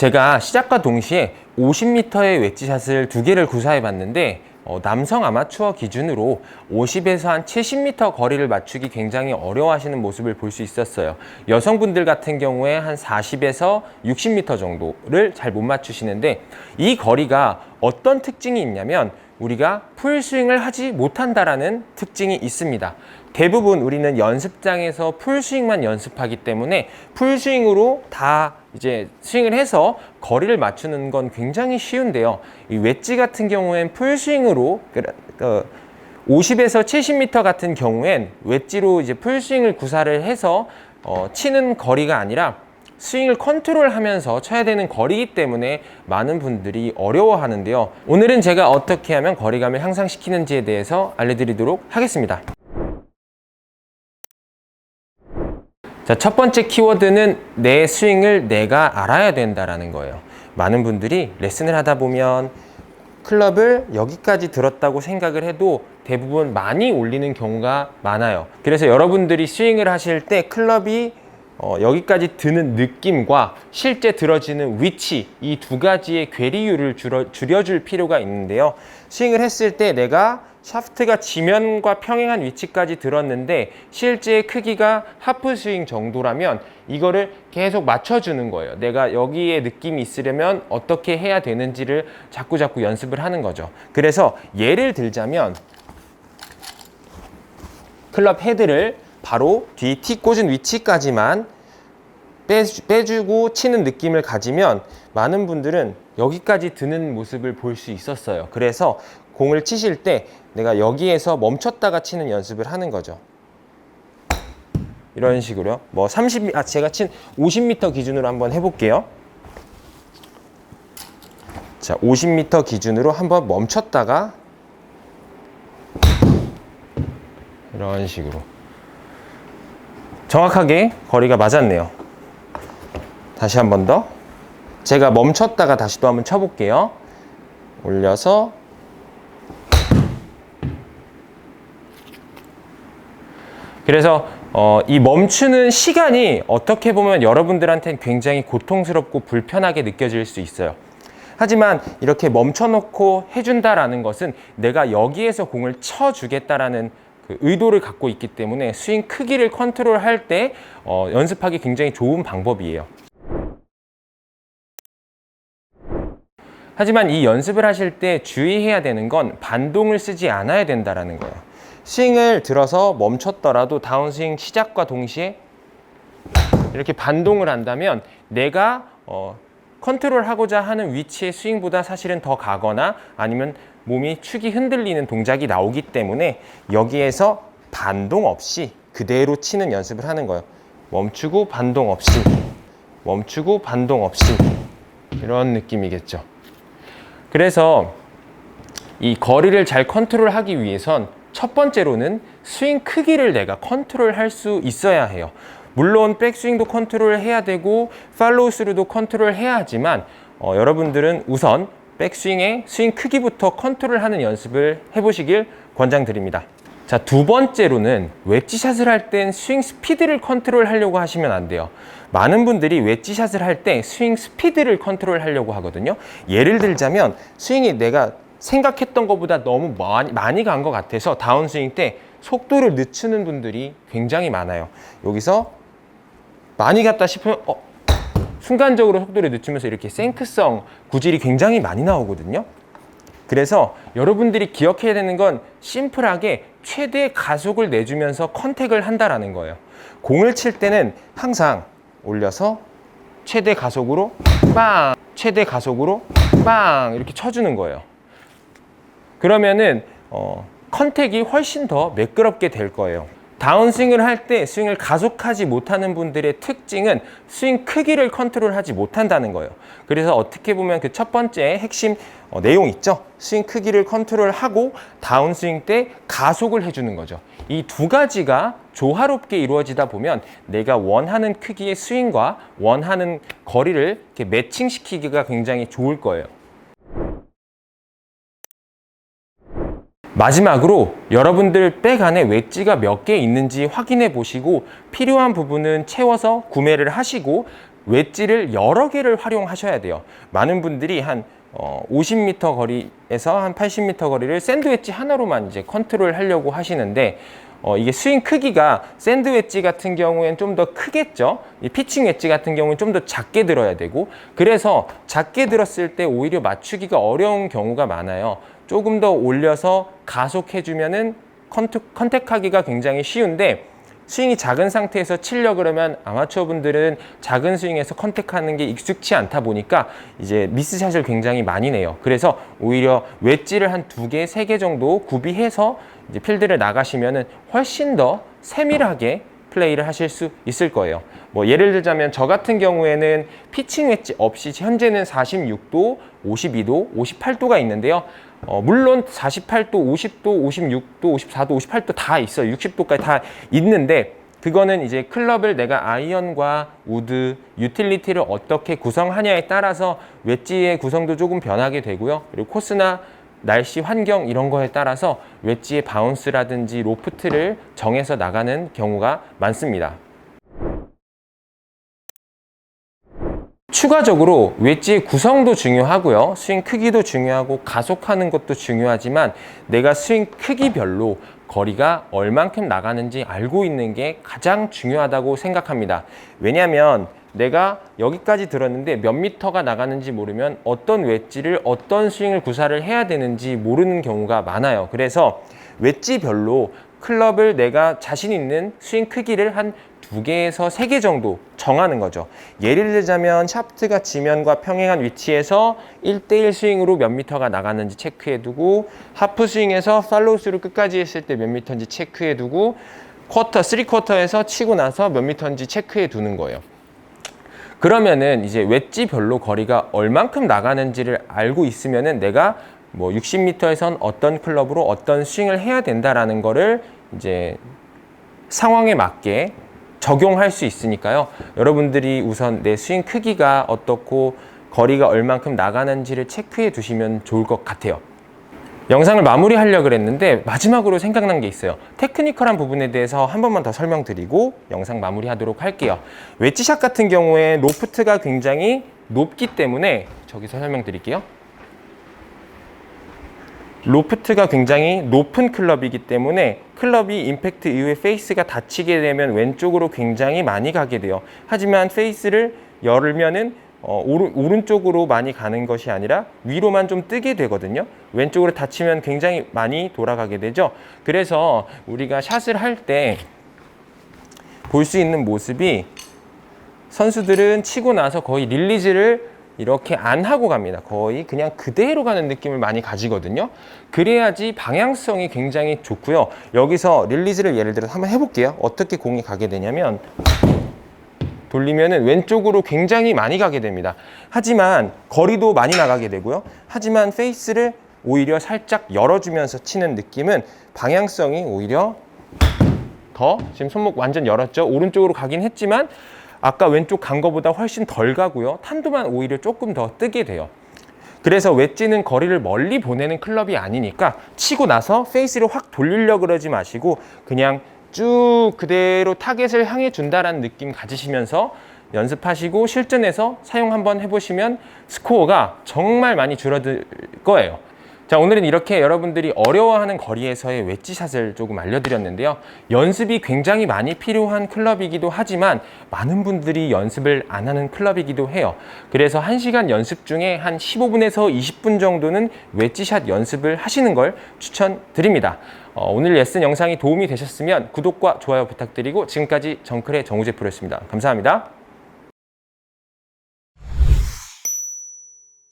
제가 시작과 동시에 50m의 웨지샷을 2개를 구사해 봤는데 남성 아마추어 기준으로 50에서 한 70m 거리를 맞추기 굉장히 어려워하시는 모습을 볼 수 있었어요. 여성분들 같은 경우에 한 40에서 60m 정도를 잘 못 맞추시는데, 이 거리가 어떤 특징이 있냐면 우리가 풀스윙을 하지 못한다라는 특징이 있습니다. 대부분 우리는 연습장에서 풀스윙만 연습하기 때문에 풀스윙으로 다 이제 스윙을 해서 거리를 맞추는 건 굉장히 쉬운데요. 이 웨지 같은 경우엔 풀스윙으로 50에서 70m 같은 경우엔 웨지로 이제 풀스윙을 구사를 해서 치는 거리가 아니라 스윙을 컨트롤하면서 쳐야 되는 거리이기 때문에 많은 분들이 어려워하는데요. 오늘은 제가 어떻게 하면 거리감을 향상시키는지에 대해서 알려드리도록 하겠습니다. 자, 첫 번째 키워드는 내 스윙을 내가 알아야 된다라는 거예요. 많은 분들이 레슨을 하다 보면 클럽을 여기까지 들었다고 생각을 해도 대부분 많이 올리는 경우가 많아요. 그래서 여러분들이 스윙을 하실 때 클럽이 여기까지 드는 느낌과 실제 들어지는 위치, 이 두 가지의 괴리율을 줄여줄 필요가 있는데요. 스윙을 했을 때 내가 샤프트가 지면과 평행한 위치까지 들었는데 실제 크기가 하프 스윙 정도라면 이거를 계속 맞춰주는 거예요. 내가 여기에 느낌이 있으려면 어떻게 해야 되는지를 자꾸 연습을 하는 거죠. 그래서 예를 들자면 클럽 헤드를 바로 뒤 티 꽂은 위치까지만 빼주고 치는 느낌을 가지면 많은 분들은 여기까지 드는 모습을 볼 수 있었어요. 그래서 공을 치실 때 내가 여기에서 멈췄다가 치는 연습을 하는 거죠. 이런 식으로요. 뭐 제가 친 50m 기준으로 한번 해볼게요. 자, 50m 기준으로 한번 멈췄다가 이런 식으로 정확하게 거리가 맞았네요. 다시 한 번 더. 제가 멈췄다가 다시 또 한번 쳐볼게요. 올려서 그래서 이 멈추는 시간이 어떻게 보면 여러분들한테는 굉장히 고통스럽고 불편하게 느껴질 수 있어요. 하지만 이렇게 멈춰놓고 해준다라는 것은 내가 여기에서 공을 쳐주겠다라는 그 의도를 갖고 있기 때문에 스윙 크기를 컨트롤할 때 연습하기 굉장히 좋은 방법이에요. 하지만 이 연습을 하실 때 주의해야 되는 건 반동을 쓰지 않아야 된다라는 거예요. 스윙을 들어서 멈췄더라도 다운스윙 시작과 동시에 이렇게 반동을 한다면 내가 컨트롤하고자 하는 위치의 스윙보다 사실은 더 가거나 아니면 몸이 축이 흔들리는 동작이 나오기 때문에 여기에서 반동 없이 그대로 치는 연습을 하는 거예요. 멈추고 반동 없이, 멈추고 반동 없이, 이런 느낌이겠죠. 그래서 이 거리를 잘 컨트롤하기 위해선 첫 번째로는 스윙 크기를 내가 컨트롤할 수 있어야 해요. 물론 백스윙도 컨트롤해야 되고 팔로우 스루도 컨트롤해야 하지만 여러분들은 우선 백스윙의 스윙 크기부터 컨트롤하는 연습을 해보시길 권장드립니다. 자, 두 번째로는 웨지샷을 할 땐 스윙 스피드를 컨트롤하려고 하시면 안 돼요. 많은 분들이 웨지샷을 할 때 스윙 스피드를 컨트롤하려고 하거든요. 예를 들자면 스윙이 내가 생각했던 것보다 너무 많이 간 것 같아서 다운스윙 때 속도를 늦추는 분들이 굉장히 많아요. 여기서 많이 갔다 싶으면 순간적으로 속도를 늦추면서 이렇게 생크성 구질이 굉장히 많이 나오거든요. 그래서 여러분들이 기억해야 되는 건 심플하게 최대 가속을 내주면서 컨택을 한다라는 거예요. 공을 칠 때는 항상 올려서 최대 가속으로 빵, 최대 가속으로 빵 이렇게 쳐주는 거예요. 그러면은 컨택이 훨씬 더 매끄럽게 될 거예요. 다운스윙을 할 때 스윙을 가속하지 못하는 분들의 특징은 스윙 크기를 컨트롤하지 못한다는 거예요. 그래서 어떻게 보면 그 첫 번째 핵심 내용 있죠? 스윙 크기를 컨트롤하고 다운스윙 때 가속을 해주는 거죠. 이 두 가지가 조화롭게 이루어지다 보면 내가 원하는 크기의 스윙과 원하는 거리를 이렇게 매칭시키기가 굉장히 좋을 거예요. 마지막으로 여러분들 백 안에 웨지가 몇 개 있는지 확인해 보시고 필요한 부분은 채워서 구매를 하시고 웨지를 여러 개를 활용하셔야 돼요. 많은 분들이 한 50m 거리에서 한 80m 거리를 샌드 웨지 하나로만 이제 컨트롤 하려고 하시는데 이게 스윙 크기가 샌드 웨지 같은 경우엔 좀 더 크겠죠. 이 피칭 웨지 같은 경우는 좀 더 작게 들어야 되고, 그래서 작게 들었을 때 오히려 맞추기가 어려운 경우가 많아요. 조금 더 올려서 가속해주면은 컨택하기가 굉장히 쉬운데, 스윙이 작은 상태에서 치려 그러면 아마추어 분들은 작은 스윙에서 컨택하는 게 익숙치 않다 보니까 이제 미스샷을 굉장히 많이 내요. 그래서 오히려 웨지를 한 2개, 3개 정도 구비해서 이제 필드를 나가시면은 훨씬 더 세밀하게 플레이를 하실 수 있을 거예요. 뭐 예를 들자면 저 같은 경우에는 피칭 웨지 없이 현재는 46도, 52도, 58도가 있는데요. 물론 48도, 50도, 56도, 54도, 58도 다 있어요. 60도까지 다 있는데, 그거는 이제 클럽을 내가 아이언과 우드, 유틸리티를 어떻게 구성하냐에 따라서 웨지의 구성도 조금 변하게 되고요. 그리고 코스나 날씨 환경 이런 거에 따라서 웨지의 바운스라든지 로프트를 정해서 나가는 경우가 많습니다. 추가적으로 웨지의 구성도 중요하고요. 스윙 크기도 중요하고 가속하는 것도 중요하지만 내가 스윙 크기별로 거리가 얼만큼 나가는지 알고 있는 게 가장 중요하다고 생각합니다. 왜냐하면 내가 여기까지 들었는데 몇 미터가 나가는지 모르면 어떤 웨지를 어떤 스윙을 구사를 해야 되는지 모르는 경우가 많아요. 그래서 웨지별로 클럽을 내가 자신 있는 스윙 크기를 한 2개에서 3개 정도 정하는 거죠. 예를 들자면 샤프트가 지면과 평행한 위치에서 1대1 스윙으로 몇 미터가 나가는지 체크해두고, 하프 스윙에서 팔로우 스루 끝까지 했을 때 몇 미터인지 체크해두고, 쿼터, 3쿼터에서 치고 나서 몇 미터인지 체크해두는 거예요. 그러면은 이제 웨지별로 거리가 얼만큼 나가는지를 알고 있으면은 내가 뭐 60m에선 어떤 클럽으로 어떤 스윙을 해야 된다라는 거를 이제 상황에 맞게 적용할 수 있으니까요. 여러분들이 우선 내 스윙 크기가 어떻고 거리가 얼만큼 나가는지를 체크해 두시면 좋을 것 같아요. 영상을 마무리하려고 그랬는데 마지막으로 생각난 게 있어요. 테크니컬한 부분에 대해서 한 번만 더 설명드리고 영상 마무리하도록 할게요. 웨지샷 같은 경우에 로프트가 굉장히 높기 때문에 저기서 설명드릴게요. 로프트가 굉장히 높은 클럽이기 때문에 클럽이 임팩트 이후에 페이스가 닫히게 되면 왼쪽으로 굉장히 많이 가게 돼요. 하지만 페이스를 열면은 오른쪽으로 많이 가는 것이 아니라 위로만 좀 뜨게 되거든요. 왼쪽으로 닫히면 굉장히 많이 돌아가게 되죠. 그래서 우리가 샷을 할 때 볼 수 있는 모습이, 선수들은 치고 나서 거의 릴리즈를 이렇게 안 하고 갑니다. 거의 그냥 그대로 가는 느낌을 많이 가지거든요. 그래야지 방향성이 굉장히 좋고요. 여기서 릴리즈를 예를 들어서 한번 해볼게요. 어떻게 공이 가게 되냐면 돌리면은 왼쪽으로 굉장히 많이 가게 됩니다. 하지만 거리도 많이 나가게 되고요. 하지만 페이스를 오히려 살짝 열어주면서 치는 느낌은 방향성이 오히려 더, 지금 손목 완전 열었죠? 오른쪽으로 가긴 했지만 아까 왼쪽 간 거보다 훨씬 덜 가고요. 탄도만 오히려 조금 더 뜨게 돼요. 그래서 웨지는 거리를 멀리 보내는 클럽이 아니니까 치고 나서 페이스를 확 돌리려고 그러지 마시고 그냥 쭉 그대로 타겟을 향해 준다라는 느낌 가지시면서 연습하시고 실전에서 사용 한번 해보시면 스코어가 정말 많이 줄어들 거예요. 자, 오늘은 이렇게 여러분들이 어려워하는 거리에서의 웨지샷을 조금 알려드렸는데요. 연습이 굉장히 많이 필요한 클럽이기도 하지만 많은 분들이 연습을 안 하는 클럽이기도 해요. 그래서 1시간 연습 중에 한 15분에서 20분 정도는 웨지샷 연습을 하시는 걸 추천드립니다. 오늘 레슨 영상이 도움이 되셨으면 구독과 좋아요 부탁드리고, 지금까지 정클의 정우재 프로였습니다. 감사합니다.